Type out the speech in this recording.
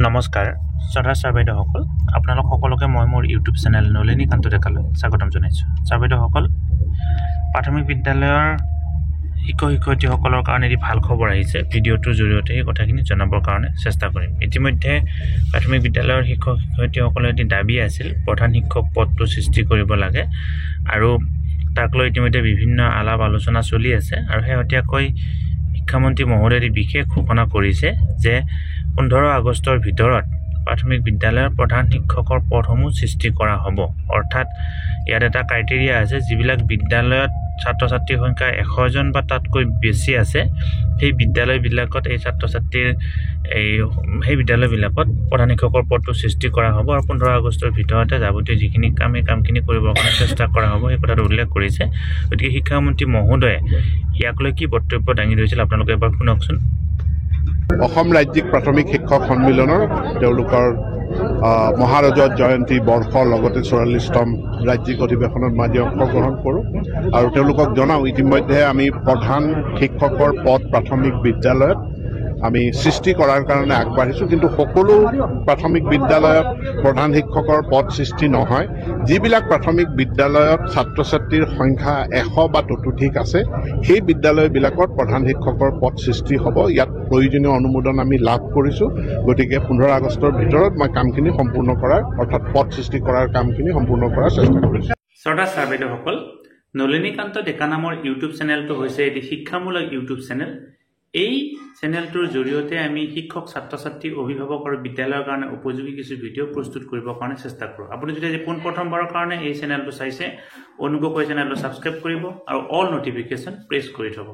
নমস্কাৰ শ্ৰদ্ধা ছাৰ বাইদেউসকল আপোনালোক সকলোকে মই মোৰ ইউটিউব চেনেল নলিনীকান্ত ডেকালৈ স্বাগতম জনাইছোঁ। ছাৰ বাইদেউসকল প্ৰাথমিক বিদ্যালয়ৰ শিক্ষক-শিক্ষয়িত্ৰীসকলৰ কাৰণে এটি ভাল খবৰ আহিছে। ভিডিঅ'টোৰ জৰিয়তে এই কথাখিনি জনাবৰ কাৰণে চেষ্টা কৰিম। ইতিমধ্যে প্ৰাথমিক বিদ্যালয়ৰ শিক্ষক-শিক্ষয়িত্ৰীসকলৰ এটি দাবী আছিল প্ৰধান শিক্ষক পদটো সৃষ্টি কৰিব লাগে আৰু তাক লৈ ইতিমধ্যে বিভিন্ন আলাপ আলোচনা চলি আছে আৰু শেহতীয়াকৈ শিক্ষামন্ত্ৰী মহোদয়ে এটি বিশেষ ঘোষণা কৰিছে যে 15 আগষ্টৰ ভিতৰত প্ৰাথমিক বিদ্যালয়ৰ প্ৰধান শিক্ষকৰ পদসমূহ সৃষ্টি কৰা হ'ব। অৰ্থাৎ ইয়াত এটা ক্ৰাইটেৰিয়া আছে, যিবিলাক বিদ্যালয়ত ছাত্ৰ-ছাত্ৰীৰ সংখ্যা 100 জন বা তাতকৈ বেছি আছে সেই বিদ্যালয়বিলাকত এই ছাত্ৰ-ছাত্ৰীৰ সেই বিদ্যালয়বিলাকত প্ৰধান শিক্ষকৰ পদটো সৃষ্টি কৰা হ'ব আৰু 15 আগষ্টৰ ভিতৰতে যাৱতীয় যিখিনি কামখিনি কৰিবৰ কাৰণে চেষ্টা কৰা হ'ব সেই কথাটো উল্লেখ কৰিছে। গতিকে শিক্ষামন্ত্ৰী মহোদয়ে ইয়াক লৈ কি বক্তব্য দাঙি ধৰিছিল আপোনালোকে এবাৰ শুনকচোন। অসম ৰাজ্যিক প্ৰাথমিক শিক্ষক সন্মিলনৰ তেওঁলোকৰ মহাৰজত জয়ন্তী বৰ্ষৰ লগতে 44তম ৰাজ্যিক অধিৱেশনত মই আজি অংশগ্ৰহণ কৰোঁ আৰু তেওঁলোকক জনাওঁ ইতিমধ্যে আমি প্ৰধান শিক্ষকৰ পদ প্ৰাথমিক বিদ্যালয়ত আমি সৃষ্টি কৰাৰ কাৰণে আগবাঢ়িছোঁ, কিন্তু সকলো প্ৰাথমিক বিদ্যালয়ত প্ৰধান শিক্ষকৰ পদ সৃষ্টি নহয়। যিবিলাক প্ৰাথমিক বিদ্যালয়ত ছাত্ৰ ছাত্ৰীৰ সংখ্যা 100 বা ততোধিক আছে সেই বিদ্যালয়বিলাকত প্ৰধান শিক্ষকৰ পদ সৃষ্টি হ'ব। ইয়াত প্ৰয়োজনীয় অনুমোদন আমি লাভ কৰিছোঁ। গতিকে 15 আগষ্টৰ ভিতৰত মই কামখিনি সম্পূৰ্ণ কৰাৰ অৰ্থাৎ পদ সৃষ্টি কৰাৰ কামখিনি সম্পূৰ্ণ কৰাৰ চেষ্টা কৰিছোঁ। শ্ৰদ্ধা ছাৰ বাইদেউসকল, নলিনীকান্ত ডেকা নামৰ ইউটিউব চেনেলটো হৈছে এটি শিক্ষামূলক ইউটিউব চেনেল। এই চেনেলটোৰ জৰিয়তে আমি শিক্ষক, ছাত্ৰ-ছাত্ৰী, অভিভাৱক আৰু বিদ্যালয়ৰ কাৰণে উপযোগী কিছু ভিডিঅ' প্ৰস্তুত কৰিবৰ কাৰণে চেষ্টা কৰোঁ। আপুনি যদি আজি পোনপ্ৰথমবাৰৰ কাৰণে এই চেনেলটো চাইছে, অনুগ্ৰহ কৰি চেনেলটো ছাবস্ক্ৰাইব কৰিব আৰু অল নটিফিকেশ্যন প্ৰেছ কৰি থ'ব।